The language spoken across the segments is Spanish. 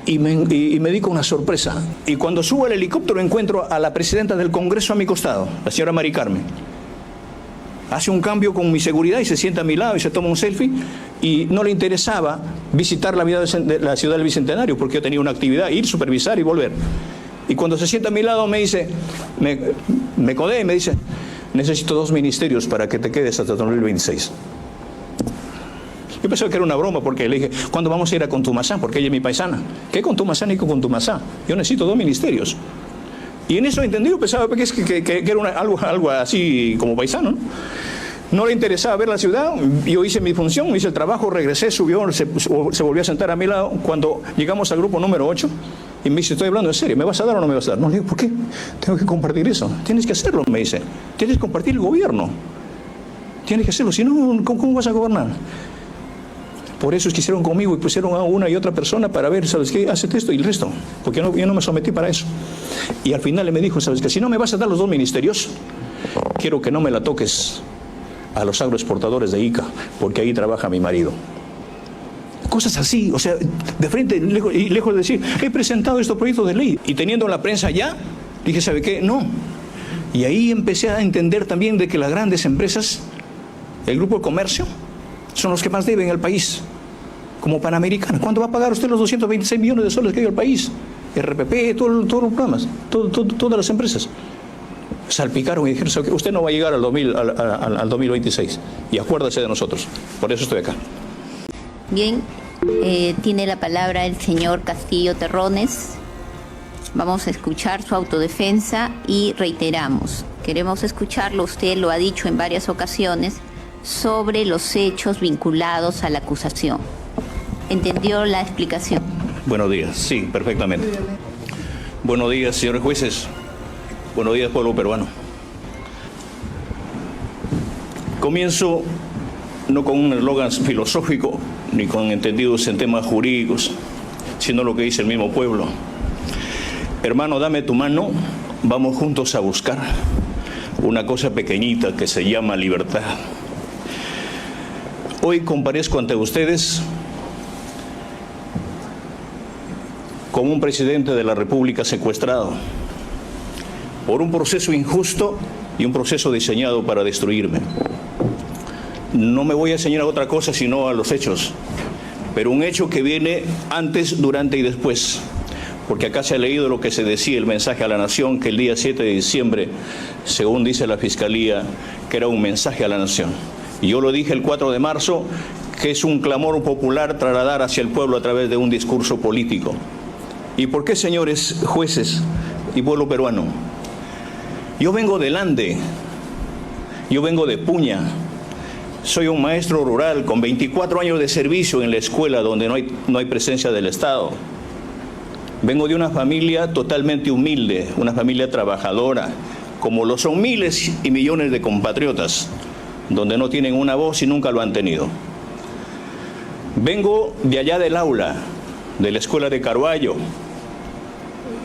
y me di con una sorpresa. Y cuando subo al helicóptero encuentro a la presidenta del Congreso a mi costado, la señora Mari Carmen. Hace un cambio con mi seguridad y se sienta a mi lado y se toma un selfie, y no le interesaba visitar la ciudad del Bicentenario porque yo tenía una actividad, ir, supervisar y volver. Y cuando se sienta a mi lado me dice, me codea y me dice: necesito 2 ministerios para que te quedes hasta 2026. Yo pensaba que era una broma, porque le dije: ¿cuándo vamos a ir a Contumazán? Porque ella es mi paisana. ¿Qué Contumazán y Contumazán? Yo necesito 2 ministerios. Y en eso entendí, yo pensaba que era algo así como paisano, ¿no? No le interesaba ver la ciudad. Yo hice mi función, hice el trabajo, regresé, subió, se volvió a sentar a mi lado. Cuando llegamos al grupo número 8, y me dice: estoy hablando en serio, ¿me vas a dar o no me vas a dar? No, le digo: ¿por qué? Tengo que compartir eso. Tienes que hacerlo, me dice. Tienes que compartir el gobierno. Tienes que hacerlo, si no, ¿cómo vas a gobernar? Por eso es que hicieron conmigo y pusieron a una y otra persona para ver, ¿sabes qué? Hacete esto y el resto. Porque yo no me sometí para eso. Y al final él me dijo: ¿sabes qué? Si no me vas a dar los 2 ministerios, quiero que no me la toques a los agroexportadores de Ica, porque ahí trabaja mi marido. Cosas así, o sea, de frente, lejos de decir: he presentado estos proyectos de ley, y teniendo la prensa ya, dije: ¿sabe qué? No. Y ahí empecé a entender también de que las grandes empresas, el grupo de comercio, son los que más deben al país, como Panamericana. ¿Cuánto va a pagar usted los 226 millones de soles que dio al país? RPP, todos los programas, todas las empresas. Salpicaron y dijeron: usted no va a llegar al 2026, y acuérdese de nosotros. Por eso estoy acá. Bien, tiene la palabra el señor Castillo Terrones. Vamos a escuchar su autodefensa y reiteramos, queremos escucharlo, usted lo ha dicho en varias ocasiones, sobre los hechos vinculados a la acusación. ¿Entendió la explicación? Buenos días, sí, perfectamente. Buenos días, señores jueces. Buenos días, pueblo peruano. Comienzo no con un eslogan filosófico ni con entendidos en temas jurídicos, sino lo que dice el mismo pueblo. Hermano, dame tu mano, vamos juntos a buscar una cosa pequeñita que se llama libertad. Hoy comparezco ante ustedes como un presidente de la República secuestrado por un proceso injusto y un proceso diseñado para destruirme. No me voy a enseñar a otra cosa sino a los hechos, pero un hecho que viene antes, durante y después, porque acá se ha leído lo que se decía, el mensaje a la nación, que el día 7 de diciembre, según dice la Fiscalía, que era un mensaje a la nación. Y yo lo dije el 4 de marzo, que es un clamor popular trasladar hacia el pueblo a través de un discurso político. ¿Y por qué, señores jueces y pueblo peruano? Yo vengo del Ande, yo vengo de Puña, soy un maestro rural con 24 años de servicio en la escuela donde no hay presencia del Estado. Vengo de una familia totalmente humilde, una familia trabajadora, como lo son miles y millones de compatriotas, donde no tienen una voz y nunca lo han tenido. Vengo de allá del aula, de la escuela de Carvalho,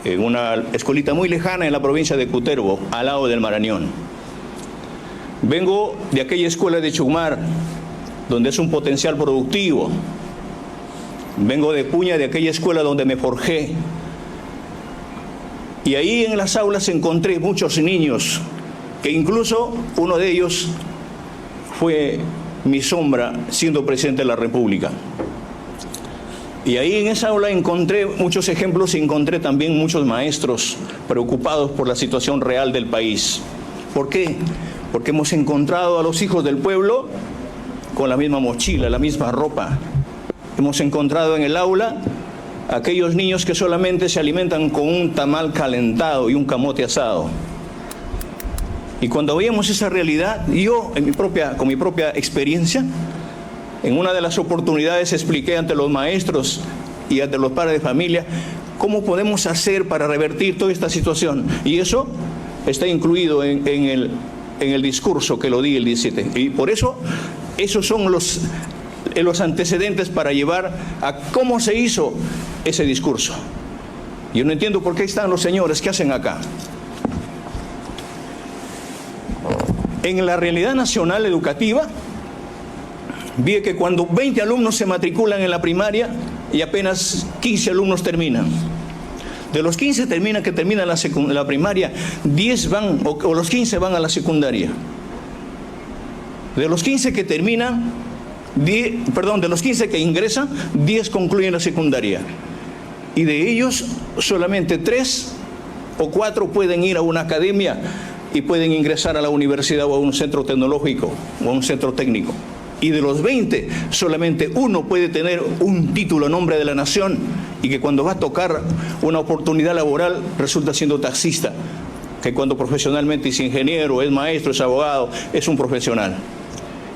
en una escuelita muy lejana en la provincia de Cutervo, al lado del Marañón. Vengo de aquella escuela de Chumar, donde es un potencial productivo. Vengo de Puña, de aquella escuela donde me forjé. Y ahí en las aulas encontré muchos niños, que incluso uno de ellos fue mi sombra siendo presidente de la República. Y ahí en esa aula encontré muchos ejemplos y encontré también muchos maestros preocupados por la situación real del país. ¿Por qué? Porque hemos encontrado a los hijos del pueblo con la misma mochila, la misma ropa. Hemos encontrado en el aula a aquellos niños que solamente se alimentan con un tamal calentado y un camote asado. Y cuando veíamos esa realidad, yo con mi propia experiencia, en una de las oportunidades expliqué ante los maestros y ante los padres de familia cómo podemos hacer para revertir toda esta situación. Y eso está incluido en el discurso que lo di el 17. Y por eso, esos son los antecedentes para llevar a cómo se hizo ese discurso. Yo no entiendo por qué están los señores, ¿qué hacen acá? En la realidad nacional educativa, vi que cuando 20 alumnos se matriculan en la primaria, y apenas 15 alumnos terminan. De los 15 que terminan la primaria, 10 van, o los 15 van a la secundaria. De los 15 que terminan, de los 15 que ingresan, 10 concluyen la secundaria. Y de ellos, solamente 3 o 4 pueden ir a una academia y pueden ingresar a la universidad o a un centro tecnológico o a un centro técnico. Y de los 20, solamente 1 puede tener un título en nombre de la nación y que cuando va a tocar una oportunidad laboral resulta siendo taxista, que cuando profesionalmente es ingeniero, es maestro, es abogado, es un profesional.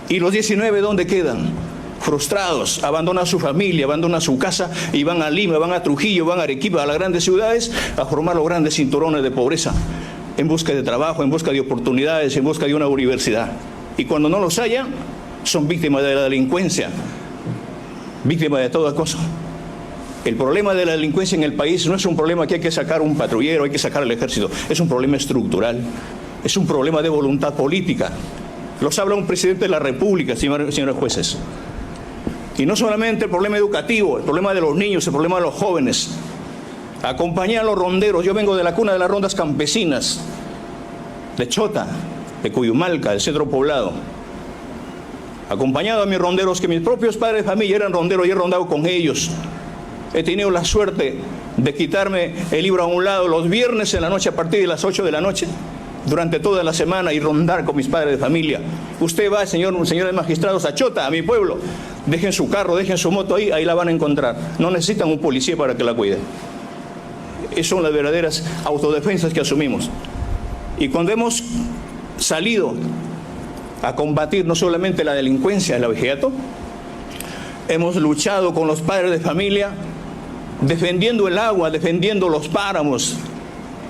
¿Y los 19 dónde quedan? Frustrados, abandonan su familia, abandonan su casa y van a Lima, van a Trujillo, van a Arequipa, a las grandes ciudades a formar los grandes cinturones de pobreza, en busca de trabajo, en busca de oportunidades, en busca de una universidad. Y cuando no los hallan, son víctimas de la delincuencia, víctimas de toda cosa. El problema de la delincuencia en el país no es un problema que hay que sacar un patrullero, hay que sacar al ejército, es un problema estructural, es un problema de voluntad política. Los habla un presidente de la República, señores jueces. Y no solamente el problema educativo, el problema de los niños, el problema de los jóvenes. Acompañé a los ronderos, yo vengo de la cuna de las rondas campesinas, de Chota, de Cuyumalca, del centro poblado. Acompañado a mis ronderos, que mis propios padres de familia eran ronderos y he rondado con ellos. He tenido la suerte de quitarme el libro a un lado los viernes en la noche a partir de las 8 de la noche, durante toda la semana, y rondar con mis padres de familia. Usted va, señores magistrados, a Chota, a mi pueblo, dejen su carro, dejen su moto ahí la van a encontrar. No necesitan un policía para que la cuide. Esas son las verdaderas autodefensas que asumimos. Y cuando hemos salido a combatir no solamente la delincuencia, el abigeato, hemos luchado con los padres de familia, defendiendo el agua, defendiendo los páramos,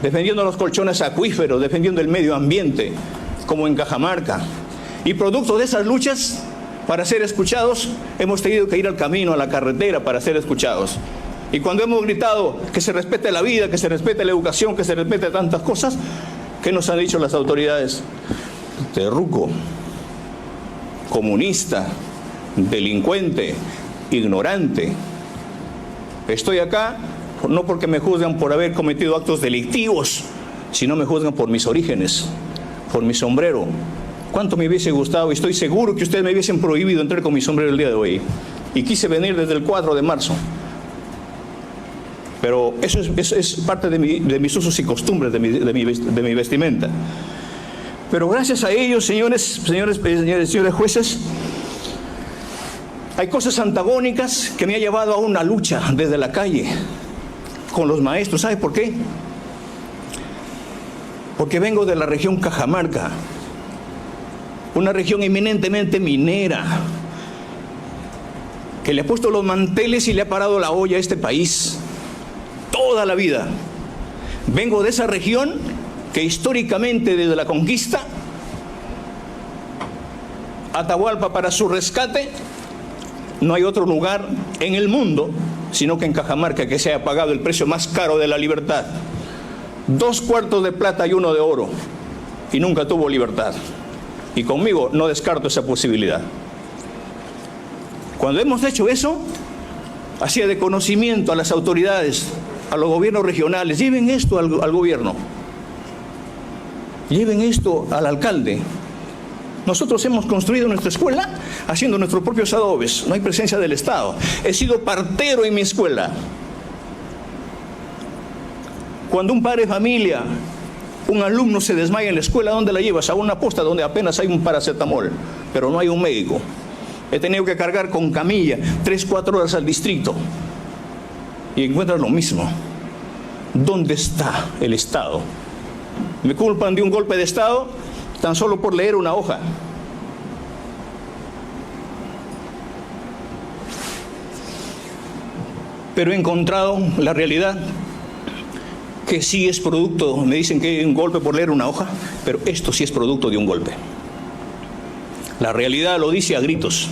defendiendo los colchones acuíferos, defendiendo el medio ambiente, como en Cajamarca. Y producto de esas luchas, para ser escuchados, hemos tenido que ir al camino, a la carretera, para ser escuchados. Y cuando hemos gritado que se respete la vida, que se respete la educación, que se respete tantas cosas, ¿qué nos han dicho las autoridades? Terruco, comunista, delincuente, ignorante. Estoy acá no porque me juzgan por haber cometido actos delictivos, sino me juzgan por mis orígenes, por mi sombrero. ¿Cuánto me hubiese gustado? Y estoy seguro que ustedes me hubiesen prohibido entrar con mi sombrero el día de hoy. Y quise venir desde el 4 de marzo. Pero eso es parte de mis usos y costumbres, de mi vestimenta. Pero gracias a ellos, señores jueces, hay cosas antagónicas que me han llevado a una lucha desde la calle con los maestros. ¿Sabe por qué? Porque vengo de la región Cajamarca, una región eminentemente minera, que le ha puesto los manteles y le ha parado la olla a este país toda la vida. Vengo de esa región que históricamente, desde la conquista, Atahualpa, para su rescate, no hay otro lugar en el mundo, sino que en Cajamarca, que se haya pagado el precio más caro de la libertad. 2 cuartos de plata y 1 de oro, y nunca tuvo libertad. Y conmigo no descarto esa posibilidad. Cuando hemos hecho eso, hacía de conocimiento a las autoridades, a los gobiernos regionales: lleven esto al gobierno, lleven esto al alcalde. Nosotros hemos construido nuestra escuela haciendo nuestros propios adobes, no hay presencia del Estado. He sido partero en mi escuela. Cuando un padre de familia, un alumno se desmaya en la escuela, ¿dónde la llevas? A una posta donde apenas hay un paracetamol, pero no hay un médico. He tenido que cargar con camilla 3-4 horas al distrito y encuentras lo mismo. ¿Dónde está el Estado? Me culpan de un golpe de Estado tan solo por leer una hoja. Pero he encontrado la realidad, que sí es producto. Me dicen que hay un golpe por leer una hoja, pero esto sí es producto de un golpe. La realidad lo dice a gritos.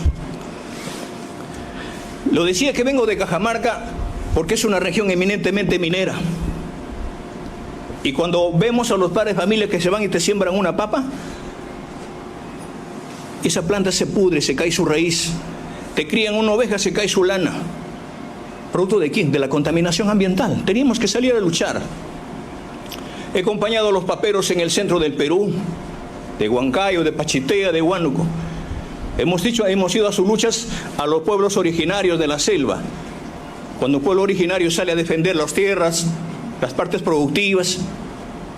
Lo decía que vengo de Cajamarca porque es una región eminentemente minera. Y cuando vemos a los padres de familia que se van y te siembran una papa, esa planta se pudre, se cae su raíz. Te crían una oveja, se cae su lana. ¿Producto de quién? De la contaminación ambiental. Teníamos que salir a luchar. He acompañado a los paperos en el centro del Perú, de Huancayo, de Pachitea, de Huánuco. Hemos ido a sus luchas a los pueblos originarios de la selva. Cuando un pueblo originario sale a defender las tierras, las partes productivas,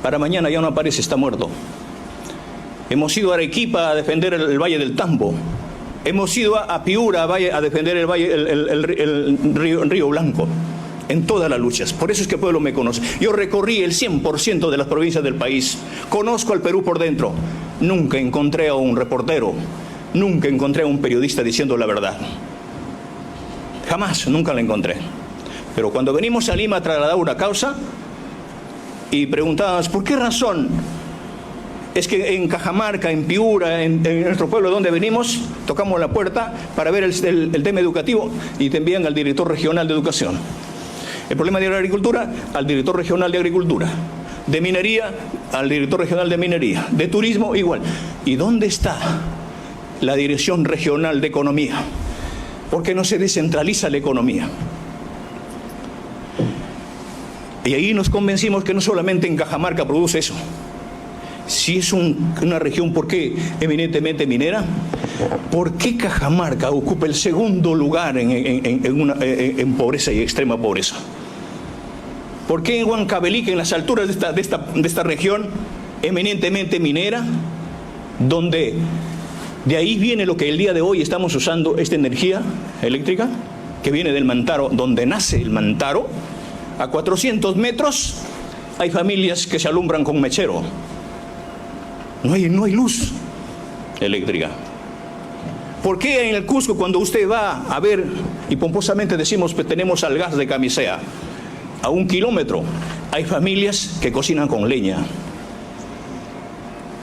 para mañana ya no aparece, está muerto. Hemos ido a Arequipa a defender el Valle del Tambo. Hemos ido a Piura a defender el Río Blanco. En todas las luchas. Por eso es que el pueblo me conoce. Yo recorrí el 100% de las provincias del país. Conozco al Perú por dentro. Nunca encontré a un reportero, nunca encontré a un periodista diciendo la verdad. Jamás, nunca la encontré. Pero cuando venimos a Lima a trasladar una causa y preguntábamos, ¿por qué razón? Es que en Cajamarca, en Piura, en nuestro pueblo donde venimos, tocamos la puerta para ver el tema educativo y te envían al director regional de educación. El problema de la agricultura, al director regional de agricultura. De minería, al director regional de minería. De turismo, igual. ¿Y dónde está la dirección regional de economía? ¿Por qué no se descentraliza la economía? Y ahí nos convencimos que no solamente en Cajamarca produce eso. Si es una región, ¿por qué eminentemente minera? ¿Por qué Cajamarca ocupa el segundo lugar en pobreza y extrema pobreza? ¿Por qué en Huancavelica, en las alturas de esta región eminentemente minera, donde de ahí viene lo que el día de hoy estamos usando, esta energía eléctrica, que viene del Mantaro, donde nace el Mantaro, a 400 metros hay familias que se alumbran con mechero? No hay luz eléctrica. ¿Por qué en el Cusco, cuando usted va a ver, y pomposamente decimos que tenemos al gas de Camisea, a 1 kilómetro, hay familias que cocinan con leña?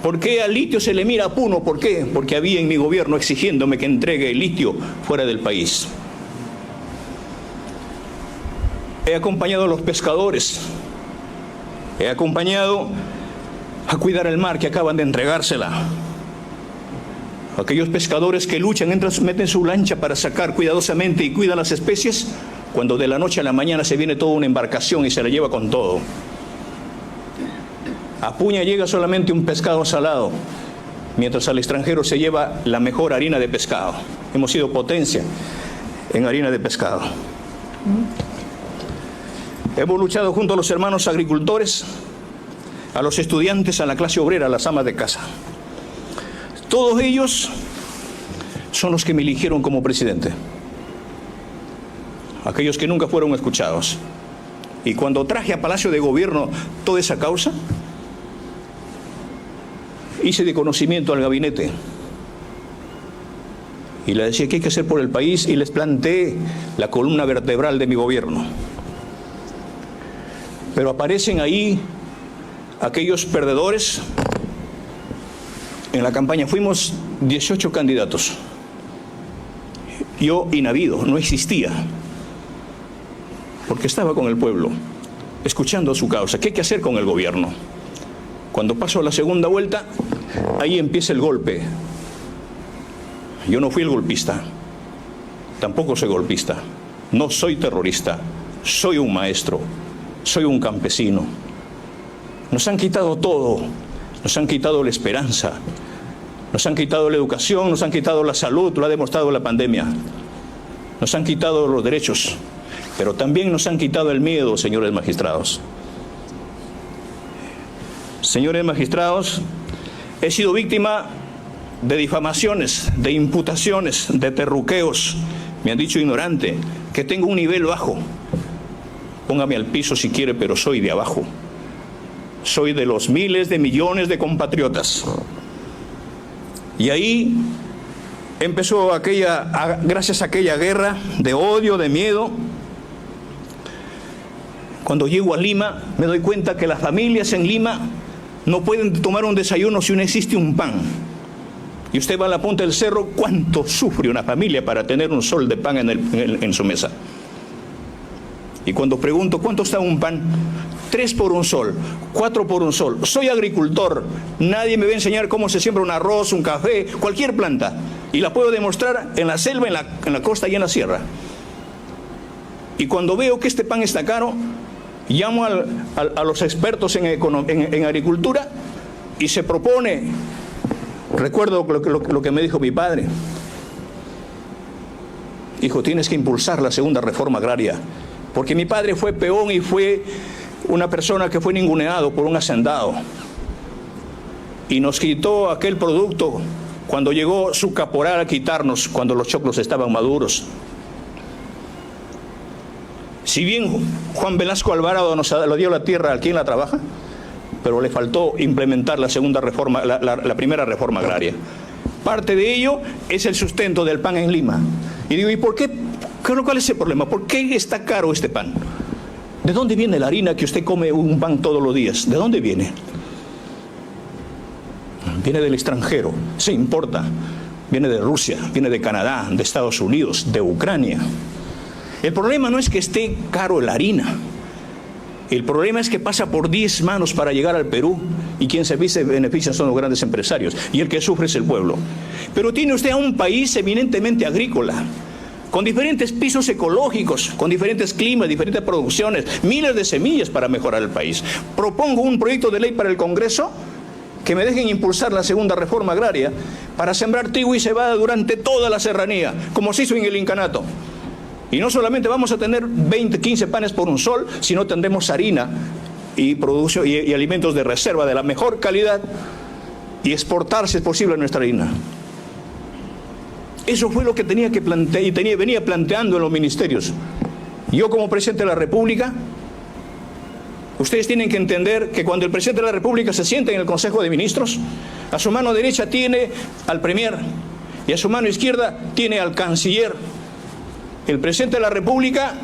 ¿Por qué al litio se le mira a Puno? ¿Por qué? Porque había en mi gobierno exigiéndome que entregue el litio fuera del país. He acompañado a los pescadores, he acompañado a cuidar el mar, que acaban de entregársela. Aquellos pescadores que luchan, meten su lancha para sacar cuidadosamente y cuidan las especies, cuando de la noche a la mañana se viene toda una embarcación y se la lleva con todo. A Puña llega solamente un pescado salado, mientras al extranjero se lleva la mejor harina de pescado. Hemos sido potencia en harina de pescado. Hemos luchado junto a los hermanos agricultores, a los estudiantes, a la clase obrera, a las amas de casa. Todos ellos son los que me eligieron como presidente. Aquellos que nunca fueron escuchados. Y cuando traje a Palacio de Gobierno toda esa causa, hice de conocimiento al gabinete. Y le decía qué hay que hacer por el país y les planteé la columna vertebral de mi gobierno. Pero aparecen ahí aquellos perdedores. En la campaña fuimos 18 candidatos. Yo inhabido, no existía. Porque estaba con el pueblo, escuchando su causa. ¿Qué hay que hacer con el gobierno? Cuando paso a la segunda vuelta, ahí empieza el golpe. Yo no fui el golpista. Tampoco soy golpista. No soy terrorista. Soy un maestro. Soy un campesino. Nos han quitado todo. Nos han quitado la esperanza. Nos han quitado la educación. Nos han quitado la salud. Lo ha demostrado la pandemia. Nos han quitado los derechos. Pero también nos han quitado el miedo, señores magistrados. Señores magistrados, he sido víctima de difamaciones, de imputaciones, de terruqueos. Me han dicho ignorante, que tengo un nivel bajo. Póngame al piso si quiere, pero soy de abajo. Soy de los miles de millones de compatriotas. Y ahí empezó gracias a aquella guerra de odio, de miedo. Cuando llego a Lima, me doy cuenta que las familias en Lima no pueden tomar un desayuno si no existe un pan. Y usted va a la punta del cerro, ¿cuánto sufre una familia para tener un sol de pan en su mesa? Y cuando pregunto, ¿cuánto está un pan? 3 por un sol, 4 por un sol. Soy agricultor, nadie me va a enseñar cómo se siembra un arroz, un café, cualquier planta. Y la puedo demostrar en la selva, en la costa y en la sierra. Y cuando veo que este pan está caro, llamo a los expertos en agricultura y se propone, recuerdo lo que me dijo mi padre: hijo, tienes que impulsar la segunda reforma agraria, porque mi padre fue peón y fue una persona que fue ninguneado por un hacendado y nos quitó aquel producto cuando llegó su caporal a quitarnos, cuando los choclos estaban maduros. Si bien Juan Velasco Alvarado nos dio la tierra a quien la trabaja, pero le faltó implementar la segunda reforma, la primera reforma agraria. Parte de ello es el sustento del pan en Lima. Y digo, ¿y por qué? ¿Cuál es el problema? ¿Por qué está caro este pan? ¿De dónde viene la harina que usted come un pan todos los días? ¿De dónde viene? Viene del extranjero, se importa. Viene de Rusia, viene de Canadá, de Estados Unidos, de Ucrania. El problema no es que esté caro la harina. El problema es que pasa por 10 manos para llegar al Perú y quien se beneficia son los grandes empresarios y el que sufre es el pueblo. Pero tiene usted a un país eminentemente agrícola, con diferentes pisos ecológicos, con diferentes climas, diferentes producciones, miles de semillas para mejorar el país. Propongo un proyecto de ley para el Congreso que me dejen impulsar la segunda reforma agraria para sembrar trigo y cebada durante toda la serranía, como se hizo en el incanato. Y no solamente vamos a tener 20, 15 panes por un sol, sino tendremos harina y alimentos de reserva de la mejor calidad y exportar, si es posible, nuestra harina. Eso fue lo que tenía que plantear y venía planteando en los ministerios. Yo, como presidente de la República, ustedes tienen que entender que cuando el presidente de la República se sienta en el Consejo de Ministros, a su mano derecha tiene al Premier y a su mano izquierda tiene al Canciller. El presidente de la República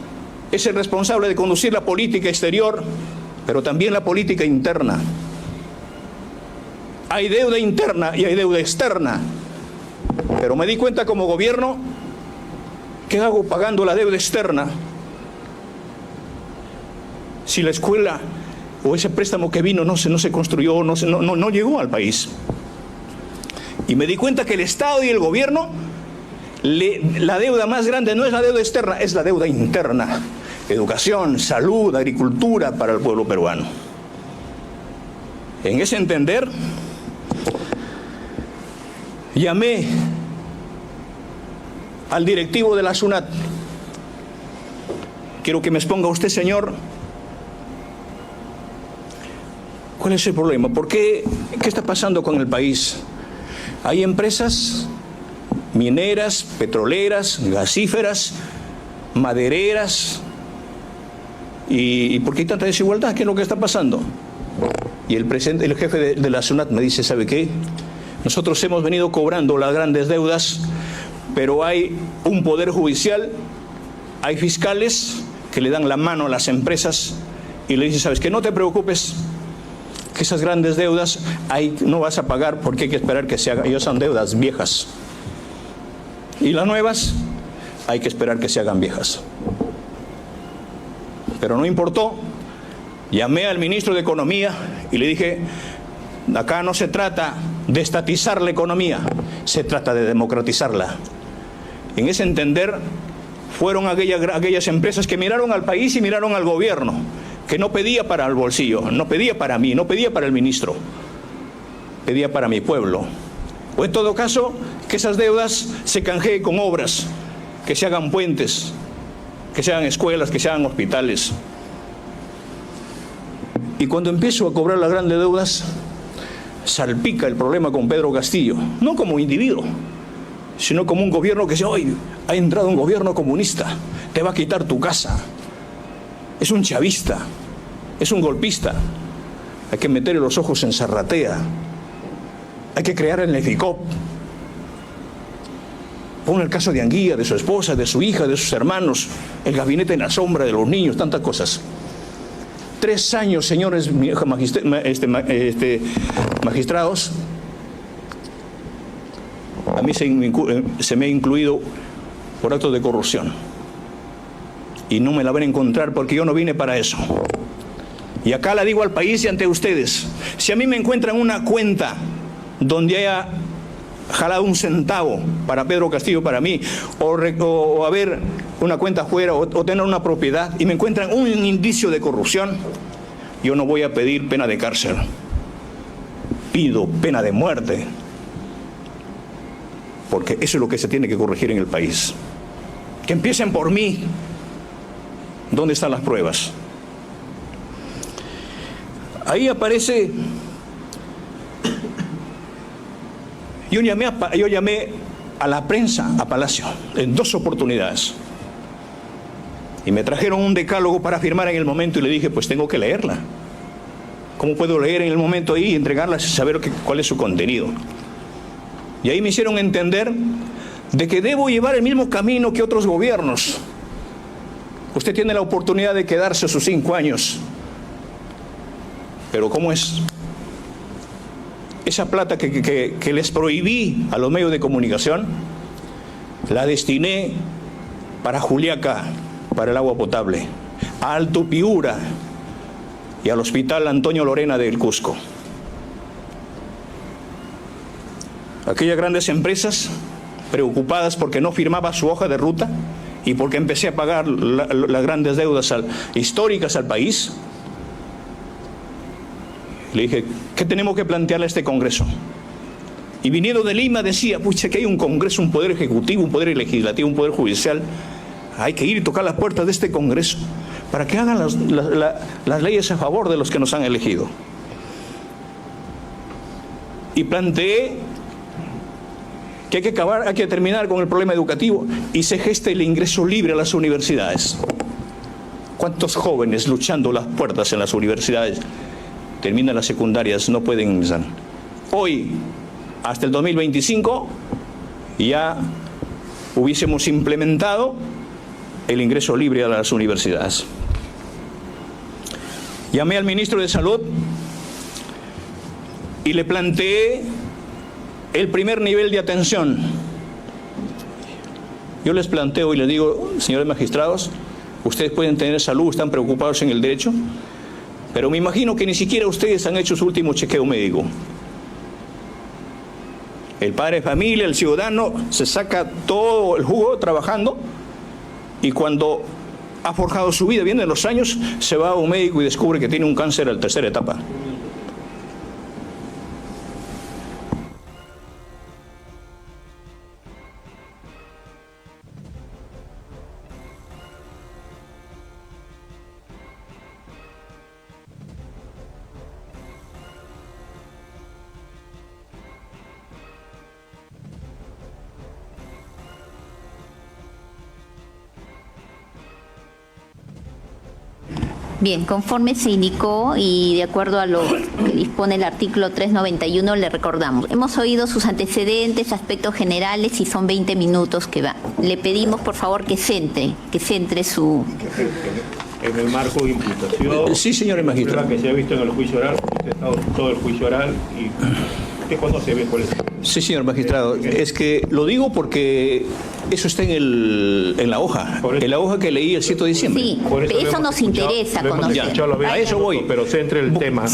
es el responsable de conducir la política exterior, pero también la política interna. Hay deuda interna y hay deuda externa. Pero me di cuenta como gobierno, ¿qué hago pagando la deuda externa? Si la escuela o ese préstamo que vino no se construyó, no llegó al país. Y me di cuenta que el Estado y el gobierno, la deuda más grande no es la deuda externa, es la deuda interna. Educación, salud, agricultura para el pueblo peruano. En ese entender, llamé al directivo de la SUNAT. Quiero que me exponga usted, señor, ¿cuál es el problema? ¿Por qué? ¿Qué está pasando con el país? Hay empresas mineras, petroleras, gasíferas, madereras. ¿Y por qué hay tanta desigualdad? ¿Qué es lo que está pasando? Y el jefe de la SUNAT me dice, ¿sabe qué? Nosotros hemos venido cobrando las grandes deudas, pero hay un poder judicial, hay fiscales que le dan la mano a las empresas y le dicen, ¿sabes qué? No te preocupes, que esas grandes deudas no vas a pagar porque hay que esperar que se hagan. Ellos son deudas viejas. Y las nuevas hay que esperar que se hagan viejas. Pero no importó. Llamé al ministro de Economía y le dije, acá no se trata de estatizar la economía, se trata de democratizarla. En ese entender, fueron aquellas empresas que miraron al país y miraron al gobierno, que no pedía para el bolsillo, no pedía para mí, no pedía para el ministro, pedía para mi pueblo. O en todo caso, que esas deudas se canjeen con obras, que se hagan puentes, que se hagan escuelas, que se hagan hospitales. Y cuando empiezo a cobrar las grandes deudas, salpica el problema con Pedro Castillo, no como individuo, sino como un gobierno que dice, hoy ha entrado un gobierno comunista, te va a quitar tu casa, es un chavista, es un golpista, hay que meterle los ojos en Zarratea, hay que crear el Neficop. Pon el caso de Anguía, de su esposa, de su hija, de sus hermanos, el gabinete en la sombra de los niños, tantas cosas. 3 años, señores magistrados, a mí se me ha incluido por actos de corrupción. Y no me la van a encontrar porque yo no vine para eso. Y acá la digo al país y ante ustedes. Si a mí me encuentran una cuenta donde haya jalado un centavo para Pedro Castillo, para mí, o haber una cuenta afuera o tener una propiedad y me encuentran un indicio de corrupción, yo no voy a pedir pena de cárcel. Pido pena de muerte. Porque eso es lo que se tiene que corregir en el país. Que empiecen por mí. ¿Dónde están las pruebas? Ahí aparece... Yo llamé a la prensa a Palacio en 2 oportunidades. Y me trajeron un decálogo para firmar en el momento y le dije, pues tengo que leerla. ¿Cómo puedo leer en el momento ahí y entregarla sin saber cuál es su contenido? Y ahí me hicieron entender de que debo llevar el mismo camino que otros gobiernos. Usted tiene la oportunidad de quedarse sus 5 años. Pero ¿cómo es? Esa plata que les prohibí a los medios de comunicación, la destiné para Juliaca, para el agua potable, a Alto Piura y al Hospital Antonio Lorena del Cusco. Aquellas grandes empresas preocupadas porque no firmaba su hoja de ruta y porque empecé a pagar las grandes deudas históricas al país, le dije, ¿qué tenemos que plantearle a este Congreso? Y viniendo de Lima decía, pucha, que hay un Congreso, un poder ejecutivo, un poder legislativo, un poder judicial. Hay que ir y tocar las puertas de este Congreso para que hagan las leyes a favor de los que nos han elegido. Y planteé que hay que terminar con el problema educativo y se geste el ingreso libre a las universidades. ¿Cuántos jóvenes luchando las puertas en las universidades terminan las secundarias, no pueden ingresar? Hoy, hasta el 2025, ya hubiésemos implementado el ingreso libre a las universidades. Llamé al ministro de Salud y le planteé el primer nivel de atención. Yo les planteo y les digo, señores magistrados, ustedes pueden tener salud, están preocupados en el derecho, pero me imagino que ni siquiera ustedes han hecho su último chequeo médico. El padre de familia, el ciudadano, se saca todo el jugo trabajando y cuando ha forjado su vida, vienen los años, se va a un médico y descubre que tiene un cáncer en la 3ª etapa. Bien, conforme se indicó y de acuerdo a lo que dispone el artículo 391, le recordamos. Hemos oído sus antecedentes, aspectos generales y son 20 minutos que va. Le pedimos, por favor, que centre su... En el marco de imputación. Sí, señor magistrado. Que se ha visto en el juicio oral, usted ha estado todo el juicio oral y usted conoce bien cuál es. Sí, señor magistrado. Es que lo digo porque eso está en la hoja. En la hoja que leí el 7 de diciembre. Sí, eso nos interesa conocer. A eso voy. Pero centre el tema.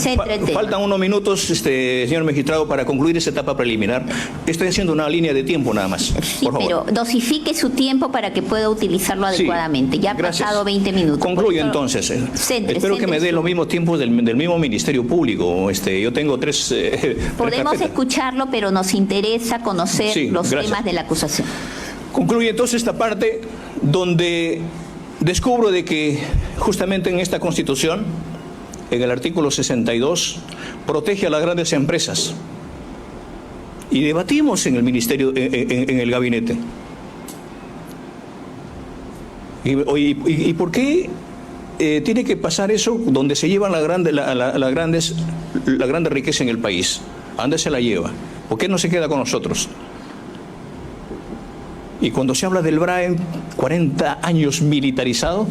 Faltan unos minutos, señor magistrado, para concluir esa etapa preliminar. Estoy haciendo una línea de tiempo nada más. Sí, por favor. pero dosifique su tiempo para que pueda utilizarlo adecuadamente. Ya ha pasado 20 minutos. Concluyo entonces. Espero que me dé los mismos tiempos del mismo Ministerio Público. Yo tengo 3... Podemos escucharlo, pero nos interesa conocer los temas de la acusación. Concluye entonces esta parte donde descubro de que justamente en esta Constitución, en el artículo 62, protege a las grandes empresas. Y debatimos en el Ministerio, en el gabinete. ¿Y por qué tiene que pasar eso donde se llevan la grande riqueza en el país? ¿A dónde se la lleva? ¿Por qué no se queda con nosotros? Y cuando se habla del BRAE, 40 años militarizado,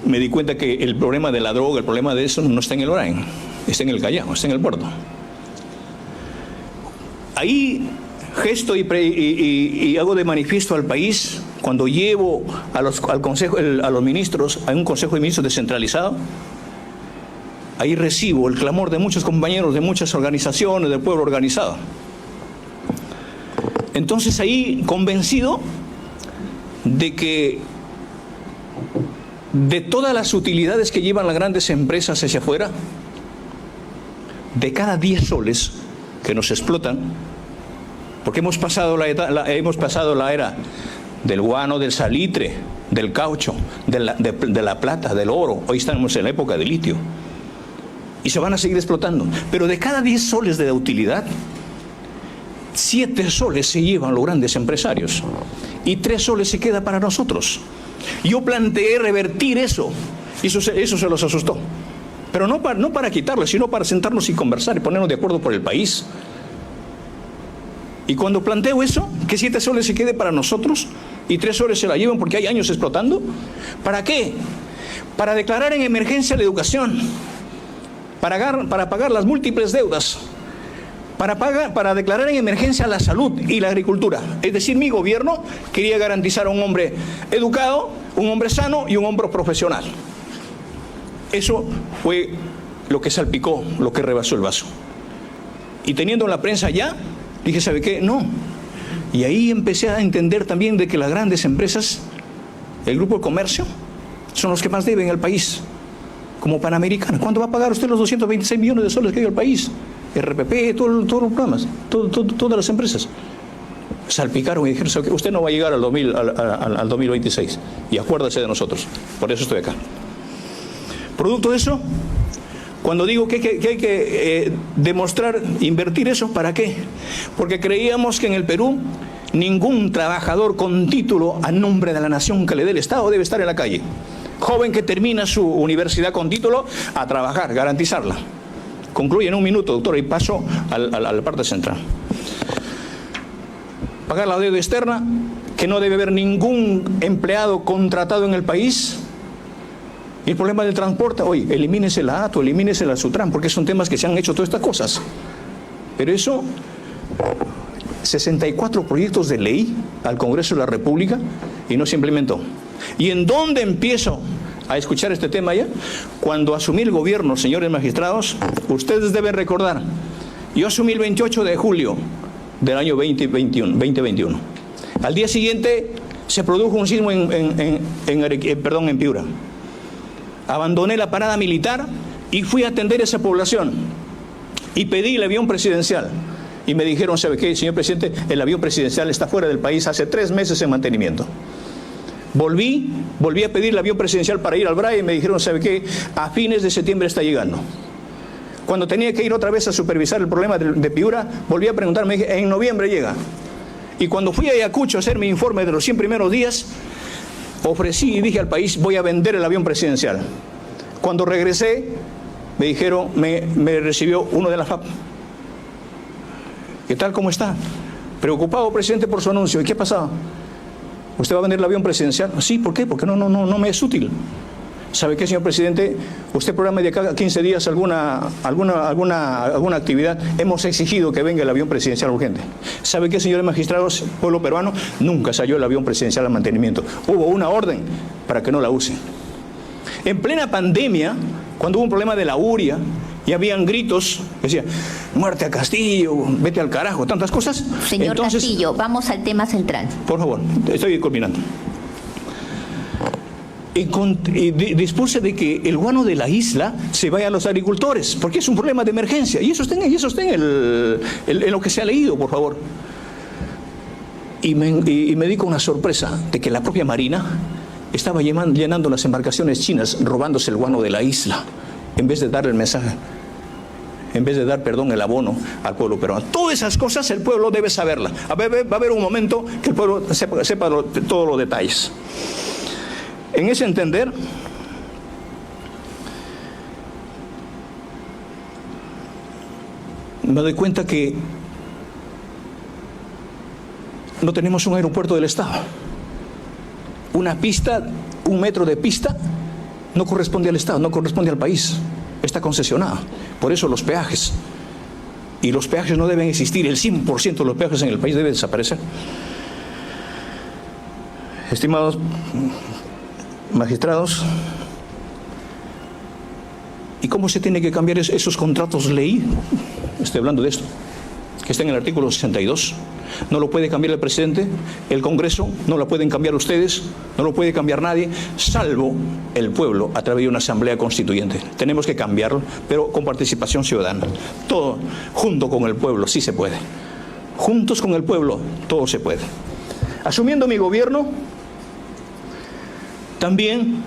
me di cuenta que el problema de la droga, el problema de eso no está en el BRAE, está en el Callao, está en el puerto. Ahí gesto y hago de manifiesto al país cuando llevo a los ministros a un consejo de ministros descentralizado. Ahí recibo el clamor de muchos compañeros de muchas organizaciones, del pueblo organizado. Entonces ahí convencido de que de todas las utilidades que llevan las grandes empresas hacia afuera, de cada 10 soles que nos explotan, porque hemos pasado la era del guano, del salitre, del caucho, de la plata, del oro. Hoy estamos en la época del litio. Y se van a seguir explotando. Pero de cada 10 soles de utilidad, 7 soles se llevan los grandes empresarios y 3 soles se queda para nosotros. Yo planteé revertir eso. Eso se los asustó. Pero no para quitarlo, sino para sentarnos y conversar y ponernos de acuerdo por el país. Y cuando planteo eso, que 7 soles se quede para nosotros y 3 soles se la llevan porque hay años explotando, ¿para qué? Para declarar en emergencia la educación, para pagar las múltiples deudas, para declarar en emergencia la salud y la agricultura. Es decir, mi gobierno quería garantizar a un hombre educado, un hombre sano y un hombre profesional. Eso fue lo que salpicó, lo que rebasó el vaso. Y teniendo en la prensa ya, dije, ¿sabe qué? No. Y ahí empecé a entender también de que las grandes empresas, el grupo de comercio, son los que más deben al país. Como Panamericana. ¿Cuándo va a pagar usted los 226 millones de soles que dio al país? RPP, todos los programas, todas las empresas. Salpicaron y dijeron, ¿sabe qué? Usted no va a llegar al 2026. Y acuérdese de nosotros. Por eso estoy acá. Producto de eso, cuando digo que hay que demostrar, invertir eso, ¿para qué? Porque creíamos que en el Perú ningún trabajador con título a nombre de la nación que le dé el Estado debe estar en la calle. Joven que termina su universidad con título, a trabajar, garantizarla. Concluye en un minuto, doctor, y paso a la parte central. Pagar la deuda externa, que no debe haber ningún empleado contratado en el país. Y el problema del transporte, oye, elimínese la ATO, elimínese la SUTRAN, porque son temas que se han hecho todas estas cosas. Pero eso, 64 proyectos de ley al Congreso de la República y no se implementó. ¿Y en dónde empiezo a escuchar este tema ya? Cuando asumí el gobierno, señores magistrados, ustedes deben recordar, yo asumí el 28 de julio del año 2021. Al día siguiente se produjo un sismo en Piura. Abandoné la parada militar y fui a atender a esa población y pedí el avión presidencial y me dijeron, ¿sabe qué, señor presidente? El avión presidencial está fuera del país hace 3 meses en mantenimiento. Volví a pedir el avión presidencial para ir al BRAE y me dijeron, ¿sabe qué? A fines de septiembre está llegando. Cuando tenía que ir otra vez a supervisar el problema de Piura, volví a preguntarme, dije, en noviembre llega. Y cuando fui a Ayacucho a hacer mi informe de los 100 primeros días, ofrecí y dije al país, voy a vender el avión presidencial. Cuando regresé, me dijeron, me recibió uno de la FAP. ¿Qué tal? ¿Cómo está? Preocupado, presidente, por su anuncio. ¿Y qué ha pasado? ¿Usted va a vender el avión presidencial? Sí, ¿por qué? Porque no me es útil. ¿Sabe qué, señor presidente? Usted programa de cada 15 días alguna actividad. Hemos exigido que venga el avión presidencial urgente. ¿Sabe qué, señores magistrados, pueblo peruano? Nunca salió el avión presidencial al mantenimiento. Hubo una orden para que no la usen. En plena pandemia, cuando hubo un problema de la uria, y habían gritos, decía, muerte a Castillo, vete al carajo, tantas cosas. Señor Entonces, Castillo, vamos al tema central. Por favor, estoy culminando. Y dispuse de que el guano de la isla se vaya a los agricultores, porque es un problema de emergencia. Y eso está en lo que se ha leído, por favor. Y me di con una sorpresa de que la propia Marina estaba llenando las embarcaciones chinas, robándose el guano de la isla, en vez de dar el mensaje, en vez de dar, el abono al pueblo peruano. Todas esas cosas el pueblo debe saberlas. Va a haber un momento que el pueblo sepa todos los detalles. En ese entender, me doy cuenta que no tenemos un aeropuerto del Estado. Una pista, 1 metro de pista, no corresponde al Estado, no corresponde al país. Está concesionada. Por eso los peajes. Y los peajes no deben existir. El 100% de los peajes en el país debe desaparecer. Estimados magistrados, ¿y cómo se tiene que cambiar esos contratos ley? Estoy hablando de esto, que está en el artículo 62. No lo puede cambiar el presidente, el Congreso, no lo pueden cambiar ustedes, no lo puede cambiar nadie, salvo el pueblo a través de una asamblea constituyente. Tenemos que cambiarlo, pero con participación ciudadana. Todo junto con el pueblo, sí se puede. Juntos con el pueblo, todo se puede. Asumiendo mi gobierno, también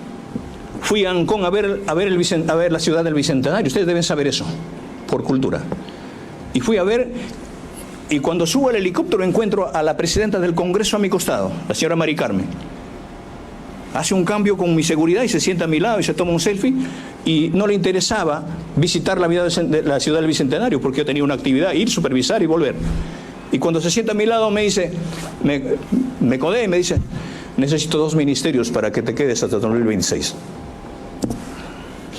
fui a Ancón a ver la ciudad del Bicentenario. Ustedes deben saber eso, por cultura. Y fui a ver, y cuando subo al helicóptero encuentro a la presidenta del Congreso a mi costado, la señora Mari Carmen. Hace un cambio con mi seguridad y se sienta a mi lado y se toma un selfie, y no le interesaba visitar la ciudad del Bicentenario porque yo tenía una actividad, ir, supervisar y volver. Y cuando se sienta a mi lado me dice, me codea y me dice: necesito 2 ministerios para que te quedes hasta 2026.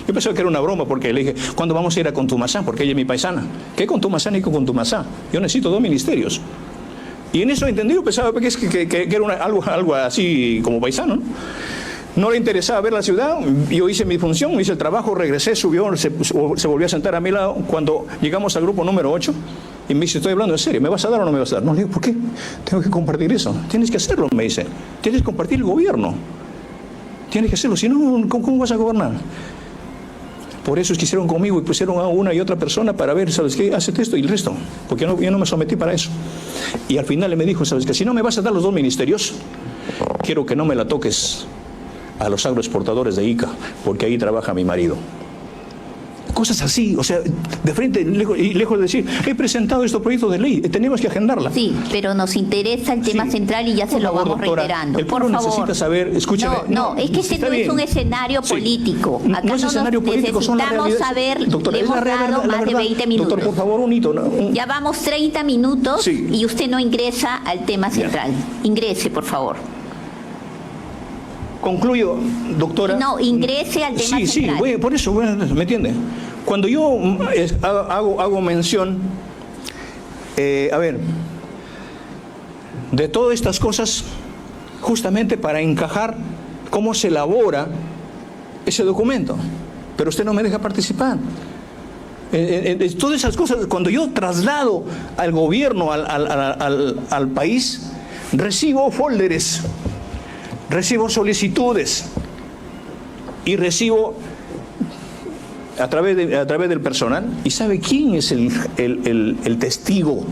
Yo pensaba que era una broma porque le dije: ¿cuándo vamos a ir a Contumazá? Porque ella es mi paisana. ¿Qué Contumazá ni Contumazá? Yo necesito 2 ministerios. Y en eso entendido pensaba que era algo así como paisano, ¿no? No le interesaba ver la ciudad. Yo hice mi función, hice el trabajo, regresé, subió, se volvió a sentar a mi lado. Cuando llegamos al grupo número 8, y me dice: estoy hablando en serio, ¿me vas a dar o no me vas a dar? No, le digo: ¿por qué? Tengo que compartir eso. Tienes que hacerlo, me dice. Tienes que compartir el gobierno. Tienes que hacerlo, si no, ¿cómo vas a gobernar? Por eso es que hicieron conmigo y pusieron a una y otra persona para ver, ¿sabes qué? Hacete esto y el resto. Porque yo no me sometí para eso. Y al final me dijo: ¿sabes qué? Si no me vas a dar los 2 ministerios, quiero que no me la toques a los agroexportadores de Ica, porque ahí trabaja mi marido. Cosas así, o sea, de frente, lejos de decir: he presentado estos proyectos de ley, tenemos que agendarla. Sí, pero nos interesa el tema central y ya se lo vamos reiterando. El pueblo necesita saber, escúcheme. No, es que este no es un escenario político. Acá no es escenario político, son las realidades. Necesitamos saber, doctora, le hemos dado más de 20 minutos. Doctor, por favor, un hito. Ya vamos 30 minutos y usted no ingresa al tema central. Ingrese, por favor. Concluyo, doctora. No, ingrese al tema central. Sí, por eso, ¿me entiende? Cuando yo hago mención, de todas estas cosas, justamente para encajar cómo se elabora ese documento, pero usted no me deja participar. Todas esas cosas, cuando yo traslado al gobierno, al país, recibo folders, recibo solicitudes y recibo a través del personal. ¿Y sabe quién es el testigo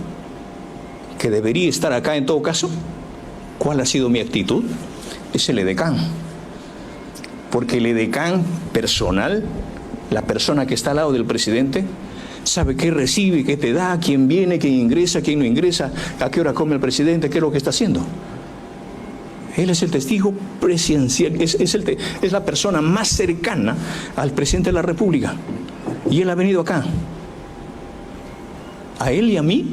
que debería estar acá en todo caso? ¿Cuál ha sido mi actitud? Es el edecán. Porque el edecán personal, la persona que está al lado del presidente, sabe qué recibe, qué te da, quién viene, quién ingresa, quién no ingresa, a qué hora come el presidente, qué es lo que está haciendo. Él es el testigo presidencial, es la persona más cercana al presidente de la República. Y él ha venido acá. A él y a mí,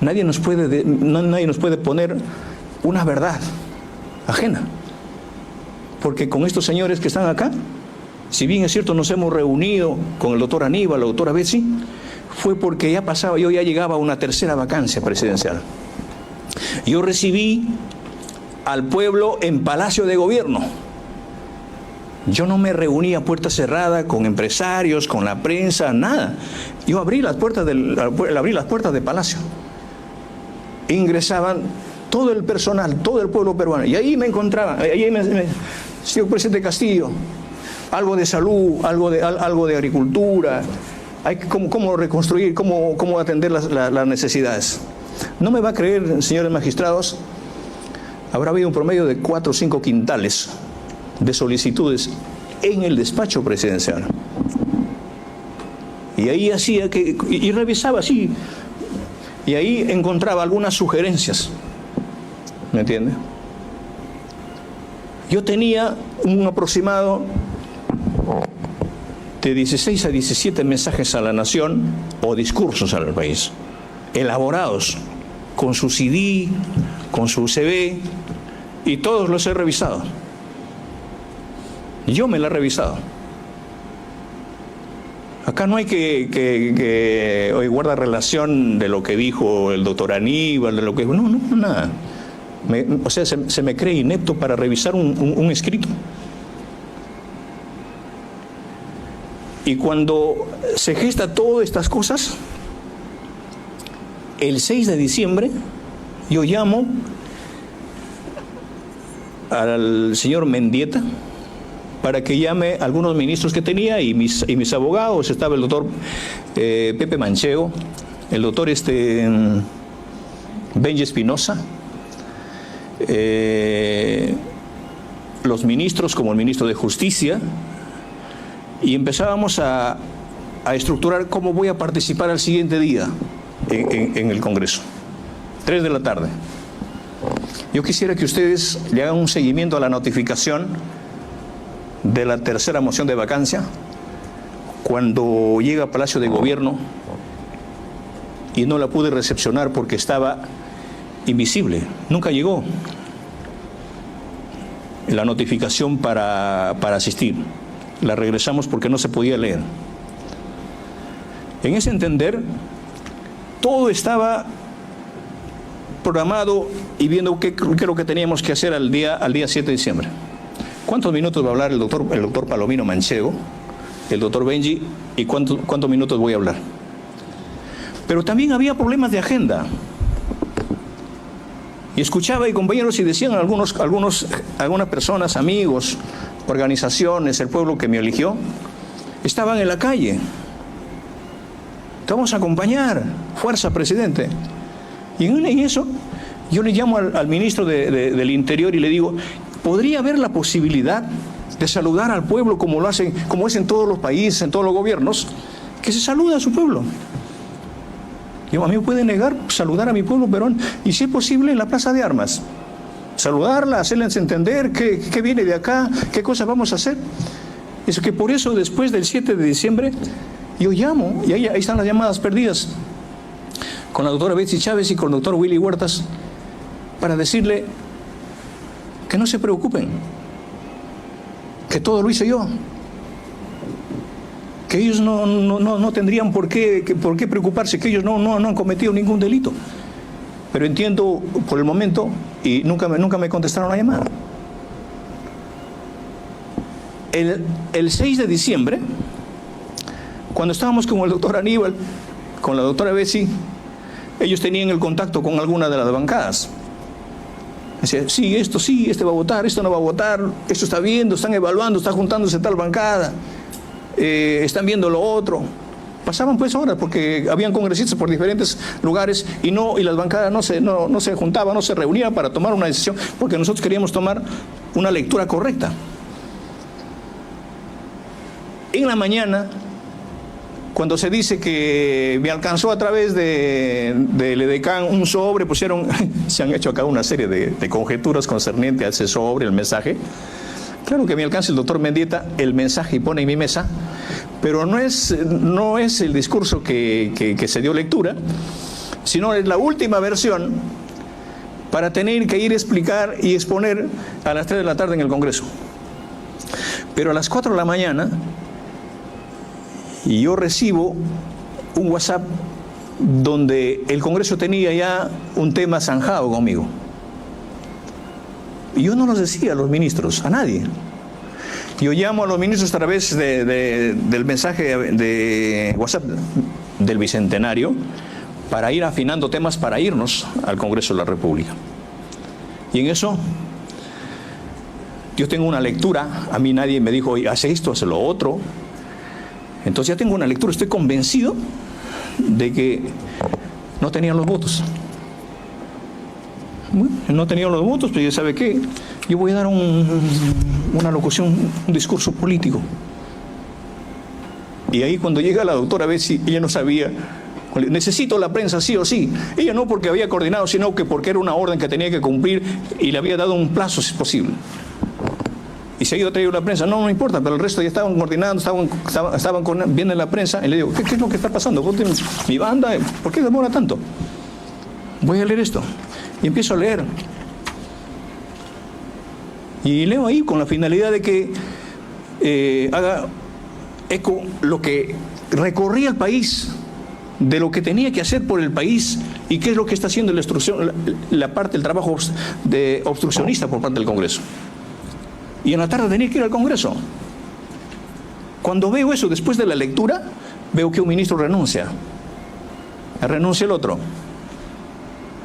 nadie nos puede poner una verdad ajena. Porque con estos señores que están acá, si bien es cierto nos hemos reunido con el doctor Aníbal, la doctora Betsy, fue porque yo ya llegaba a una tercera vacancia presidencial. Yo recibí al pueblo en Palacio de Gobierno. Yo no me reuní a puerta cerrada con empresarios, con la prensa, nada. Yo abrí las puertas de Palacio. Ingresaban todo el personal, todo el pueblo peruano. Y ahí me encontraba, señor presidente Castillo, algo de salud, algo de agricultura, cómo reconstruir, cómo atender las necesidades. No me va a creer, señores magistrados, habrá habido un promedio de 4 o 5 quintales de solicitudes en el despacho presidencial. Y ahí y revisaba así, y ahí encontraba algunas sugerencias. ¿Me entiende? Yo tenía un aproximado de 16 a 17 mensajes a la nación o discursos al país, elaborados con su CD, con su CV, y todos los he revisado. Yo me la he revisado. Acá no hay que hoy guarda relación de lo que dijo el doctor Aníbal, de lo que... No, nada. O sea, se me cree inepto para revisar un escrito. Y cuando se gesta todas estas cosas, el 6 de diciembre yo llamo al señor Mendieta para que llame a algunos ministros que tenía y mis abogados. Estaba el doctor Pepe Manchego, el doctor Benji Espinosa, los ministros como el ministro de Justicia, y empezábamos a estructurar cómo voy a participar al siguiente día en el Congreso. 3 de la tarde. Yo quisiera que ustedes le hagan un seguimiento a la notificación de la tercera moción de vacancia cuando llega a Palacio de Gobierno, y no la pude recepcionar porque estaba invisible, nunca llegó la notificación para asistir. La regresamos porque no se podía leer. En ese entender, todo estaba programado y viendo qué es lo que teníamos que hacer al día 7 de diciembre. ¿Cuántos minutos va a hablar el doctor Palomino Manchego, el doctor Benji, y cuántos minutos voy a hablar? Pero también había problemas de agenda. Y escuchaba y compañeros y decían algunas personas, amigos, organizaciones, el pueblo que me eligió, estaban en la calle. Te vamos a acompañar, fuerza, presidente. Y en eso yo le llamo al ministro del Interior y le digo, ¿podría haber la posibilidad de saludar al pueblo como es en todos los países, en todos los gobiernos, que se saluda a su pueblo? A mí me puede negar saludar a mi pueblo peruano, y si es posible en la Plaza de Armas, saludarla, hacerles entender qué viene de acá, qué cosas vamos a hacer. Es que por eso después del 7 de diciembre yo llamo, y ahí están las llamadas perdidas, con la doctora Betsy Chávez y con el doctor Willy Huertas, para decirle que no se preocupen, que todo lo hice yo, que ellos no tendrían por qué preocuparse, que ellos no han cometido ningún delito. Pero entiendo por el momento, y nunca me contestaron la llamada. El 6 de diciembre, cuando estábamos con el doctor Aníbal, con la doctora Betsy, ellos tenían el contacto con alguna de las bancadas. Decía, sí, este va a votar, esto no va a votar, esto está viendo, están evaluando, está juntándose tal bancada, están viendo lo otro. Pasaban pues horas porque habían congresistas por diferentes lugares y las bancadas no se juntaban, no se reunían para tomar una decisión, porque nosotros queríamos tomar una lectura correcta. En la mañana, cuando se dice que me alcanzó a través del edecán un sobre, se han hecho acá una serie de conjeturas concernientes a ese sobre, el mensaje. Claro que me alcanza el doctor Mendieta el mensaje y pone en mi mesa, pero no es el discurso que se dio lectura, sino es la última versión para tener que ir a explicar y exponer a las 3 de la tarde en el Congreso. Pero a las 4 de la mañana, y yo recibo un WhatsApp donde el Congreso tenía ya un tema zanjado conmigo. Y yo no los decía a los ministros, a nadie. Yo llamo a los ministros a través del mensaje de WhatsApp del Bicentenario para ir afinando temas para irnos al Congreso de la República. Y en eso yo tengo una lectura, a mí nadie me dijo, hace esto, hace lo otro. Entonces ya tengo una lectura, estoy convencido de que no tenían los votos. Bueno, no tenían los votos, pero ya sabe qué, yo voy a dar una locución, un discurso político. Y ahí cuando llega la doctora Betsy, ella no sabía, necesito la prensa sí o sí. Ella no porque había coordinado, sino que porque era una orden que tenía que cumplir y le había dado un plazo si es posible. Y se ha ido a traer la prensa, no importa, pero el resto ya estaban coordinando, estaban viendo en la prensa, y le digo, ¿qué es lo que está pasando? Mi banda, ¿por qué demora tanto? Voy a leer esto. Y empiezo a leer. Y leo ahí con la finalidad de que haga eco lo que recorría el país, de lo que tenía que hacer por el país y qué es lo que está haciendo la parte del trabajo obstruccionista por parte del Congreso. Y en la tarde tenía que ir al Congreso. Cuando veo eso, después de la lectura, veo que un ministro renuncia el otro.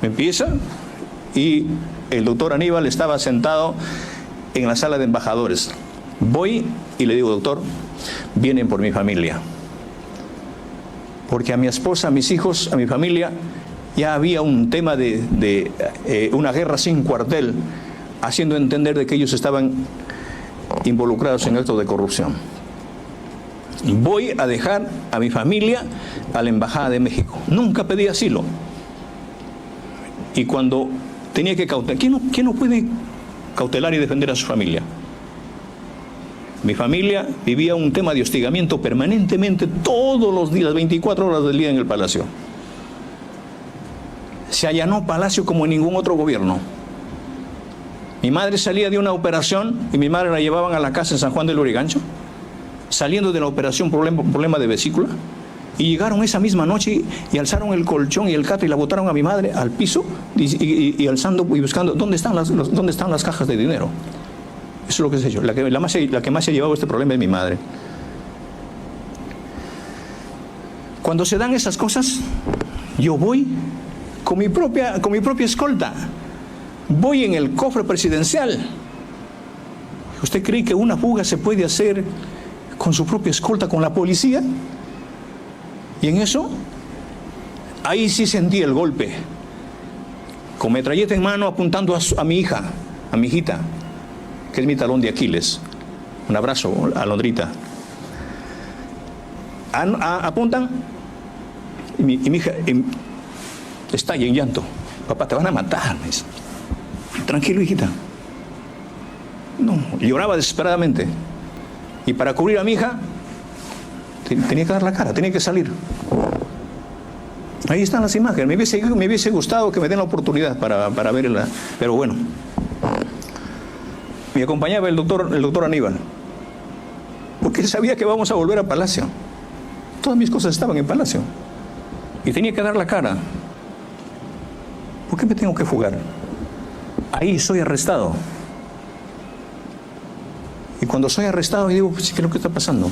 Empieza y el doctor Aníbal estaba sentado en la sala de embajadores. Voy y le digo, doctor, vienen por mi familia. Porque a mi esposa, a mis hijos, a mi familia, ya había un tema de una guerra sin cuartel, haciendo entender de que ellos estaban involucrados en actos de corrupción. Voy a dejar a mi familia a la Embajada de México. Nunca pedí asilo. Y cuando tenía que cautelar, ¿quién no puede cautelar y defender a su familia? Mi familia vivía un tema de hostigamiento permanentemente, todos los días, 24 horas del día en el palacio. Se allanó Palacio como en ningún otro gobierno. Mi madre salía de una operación y mi madre la llevaban a la casa en San Juan del Lurigancho, saliendo de la operación problema de vesícula, y llegaron esa misma noche y alzaron el colchón y el catre y la botaron a mi madre al piso y alzando y buscando ¿dónde están las cajas de dinero? Eso es lo que se ha hecho. La que más se ha llevado este problema es mi madre. Cuando se dan esas cosas, yo voy con mi propia escolta. Voy en el cofre presidencial. ¿Usted cree que una fuga se puede hacer con su propia escolta, con la policía? Y en eso, ahí sí sentí el golpe. Con metralleta en mano apuntando a mi hija, a mi hijita, que es mi talón de Aquiles. Un abrazo, Alondrita. Apuntan y mi hija estalla en llanto. Papá, te van a matar. Me dice. Tranquilo, hijita. No, lloraba desesperadamente. Y para cubrir a mi hija, tenía que dar la cara, tenía que salir. Ahí están las imágenes. Me hubiese gustado que me den la oportunidad para verla. Pero bueno. Me acompañaba el doctor Aníbal. Porque él sabía que vamos a volver a Palacio. Todas mis cosas estaban en Palacio. Y tenía que dar la cara. ¿Por qué me tengo que fugar? Ahí soy arrestado. Y cuando soy arrestado, yo digo, ¿qué es lo que está pasando?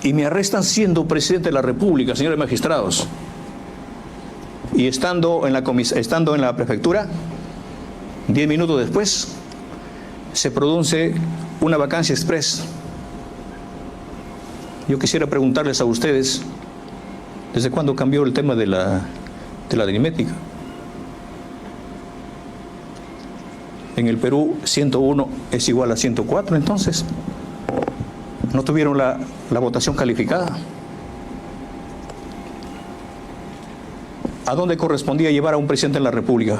Y me arrestan siendo presidente de la República, señores magistrados. Y estando en la prefectura, 10 minutos después, se produce una vacancia express. Yo quisiera preguntarles a ustedes, ¿desde cuándo cambió el tema de la aritmética? En el Perú, 101 es igual a 104, entonces no tuvieron la votación calificada. ¿A dónde correspondía llevar a un presidente de la República?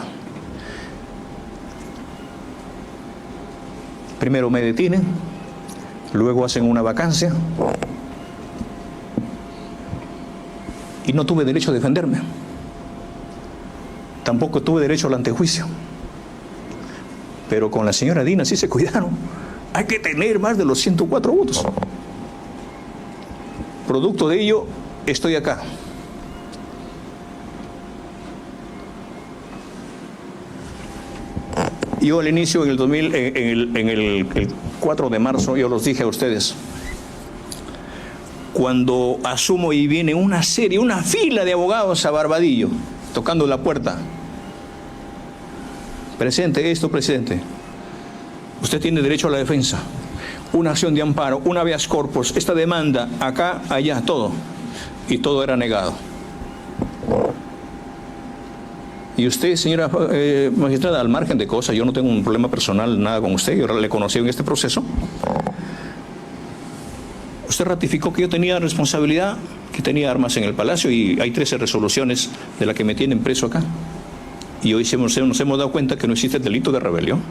Primero me detienen, luego hacen una vacancia y no tuve derecho a defenderme. Tampoco tuve derecho al antejuicio. Pero con la señora Dina sí se cuidaron. Hay que tener más de los 104 votos. Producto de ello, estoy acá. Yo al inicio, en el 2000, en el 4 de marzo, yo los dije a ustedes, cuando asumo y viene una fila de abogados a Barbadillo, tocando la puerta. Presidente, presidente, usted tiene derecho a la defensa, una acción de amparo, un habeas corpus, esta demanda, acá, allá, todo. Y todo era negado. Y usted, señora magistrada, al margen de cosas, yo no tengo un problema personal, nada con usted, yo le conocí en este proceso. Usted ratificó que yo tenía responsabilidad, que tenía armas en el Palacio y hay 13 resoluciones de las que me tienen preso acá. Y hoy nos hemos dado cuenta que no existe el delito de rebelión.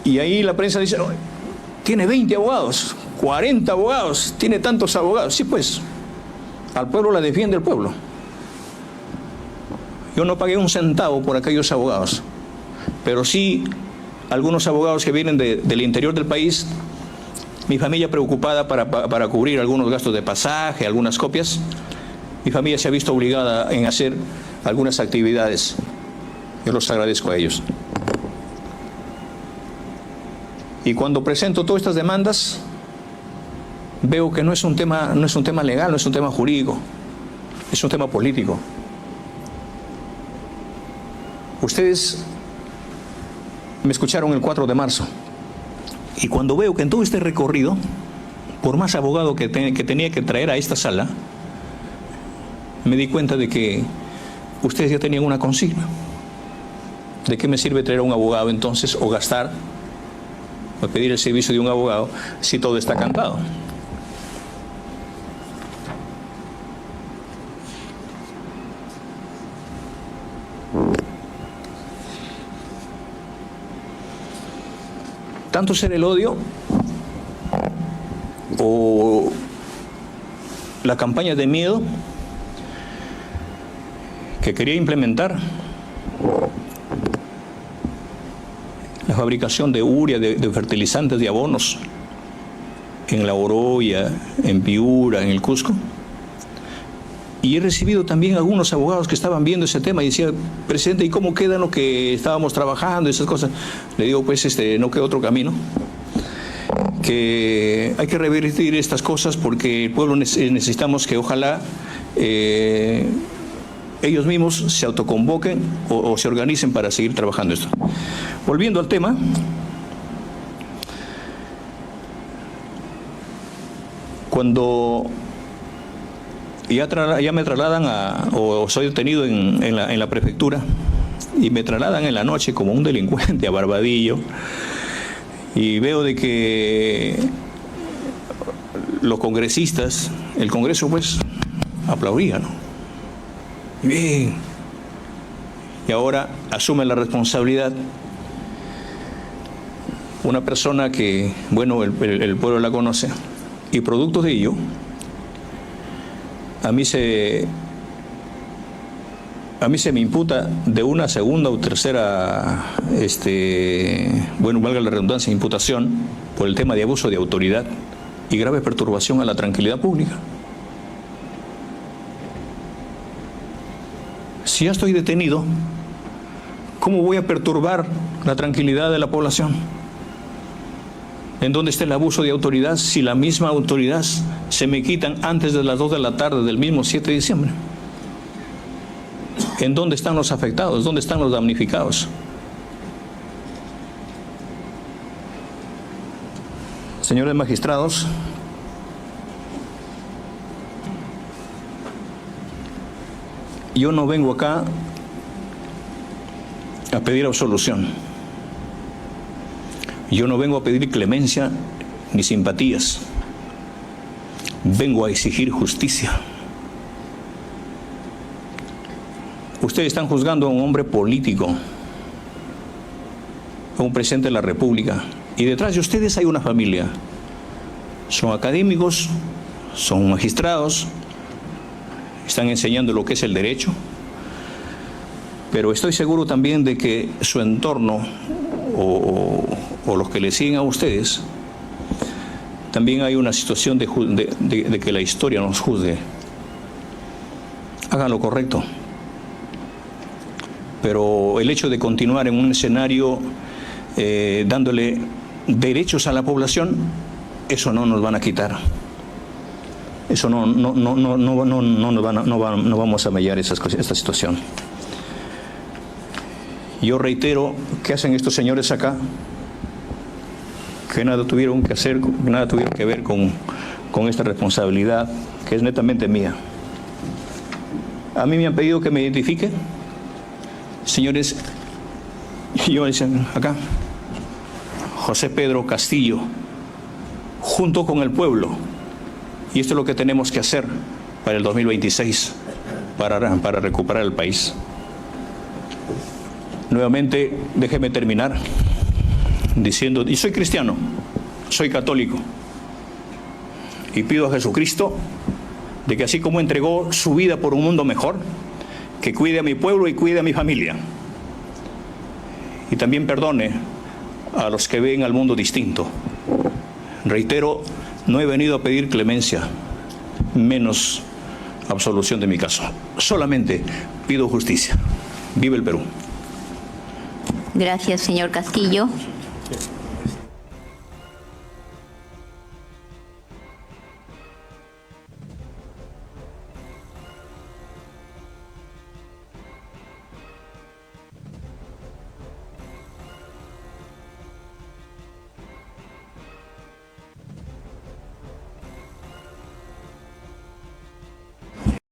Y ahí la prensa dice, no, tiene 20 abogados, 40 abogados, tiene tantos abogados. Sí, pues, al pueblo la defiende el pueblo. Yo no pagué un centavo por aquellos abogados, pero sí algunos abogados que vienen del interior del país, mi familia preocupada para cubrir algunos gastos de pasaje, algunas copias. Mi familia se ha visto obligada en hacer algunas actividades. Yo los agradezco a ellos. Y cuando presento todas estas demandas, veo que no es un tema legal, no es un tema jurídico. Es un tema político. Ustedes me escucharon el 4 de marzo. Y cuando veo que en todo este recorrido, por más abogado que tenía que traer a esta sala, me di cuenta de que ustedes ya tenían una consigna. ¿De qué me sirve traer a un abogado entonces o gastar o pedir el servicio de un abogado si todo está cantado? Tanto ser el odio o la campaña de miedo que quería implementar la fabricación de urea, de fertilizantes, de abonos en La Oroya, en Piura, en el Cusco. Y he recibido también algunos abogados que estaban viendo ese tema y decían, presidente, ¿y cómo queda lo que estábamos trabajando? Esas cosas. Le digo, pues no queda otro camino. Que hay que revertir estas cosas porque el pueblo necesitamos que ojalá ellos mismos se autoconvoquen o se organicen para seguir trabajando esto. Volviendo al tema, cuando ya me trasladan o soy detenido en la prefectura y me trasladan en la noche como un delincuente a Barbadillo y veo de que los congresistas, el Congreso pues aplaudía, ¿no? Bien. Y ahora asume la responsabilidad una persona que, bueno, el pueblo la conoce y producto de ello a mí se me imputa de una segunda o tercera, bueno, valga la redundancia, imputación por el tema de abuso de autoridad y grave perturbación a la tranquilidad pública. Si ya estoy detenido, ¿cómo voy a perturbar la tranquilidad de la población? ¿En dónde está el abuso de autoridad si la misma autoridad se me quitan antes de las 2 de la tarde del mismo 7 de diciembre? ¿En dónde están los afectados? ¿Dónde están los damnificados? Señores magistrados, yo no vengo acá a pedir absolución. Yo no vengo a pedir clemencia ni simpatías. Vengo a exigir justicia. Ustedes están juzgando a un hombre político, a un presidente de la República, y detrás de ustedes hay una familia. Son académicos, son magistrados, están enseñando lo que es el derecho, pero estoy seguro también de que su entorno o los que le siguen a ustedes, también hay una situación de que la historia nos juzgue. Hagan lo correcto. Pero el hecho de continuar en un escenario dándole derechos a la población, eso no nos van a quitar. Eso no vamos a mediar esta situación. Yo reitero, ¿qué hacen estos señores acá? Que nada tuvieron que hacer, nada tuvieron que ver con esta responsabilidad que es netamente mía. A mí me han pedido que me identifique. Señores, yo dicen acá, José Pedro Castillo, junto con el pueblo. Y esto es lo que tenemos que hacer para el 2026, para recuperar el país. Nuevamente, déjeme terminar diciendo, y soy cristiano, soy católico, y pido a Jesucristo de que así como entregó su vida por un mundo mejor, que cuide a mi pueblo y cuide a mi familia. Y también perdone a los que ven al mundo distinto. Reitero, no he venido a pedir clemencia, menos absolución de mi caso. Solamente pido justicia. Viva el Perú. Gracias, señor Castillo.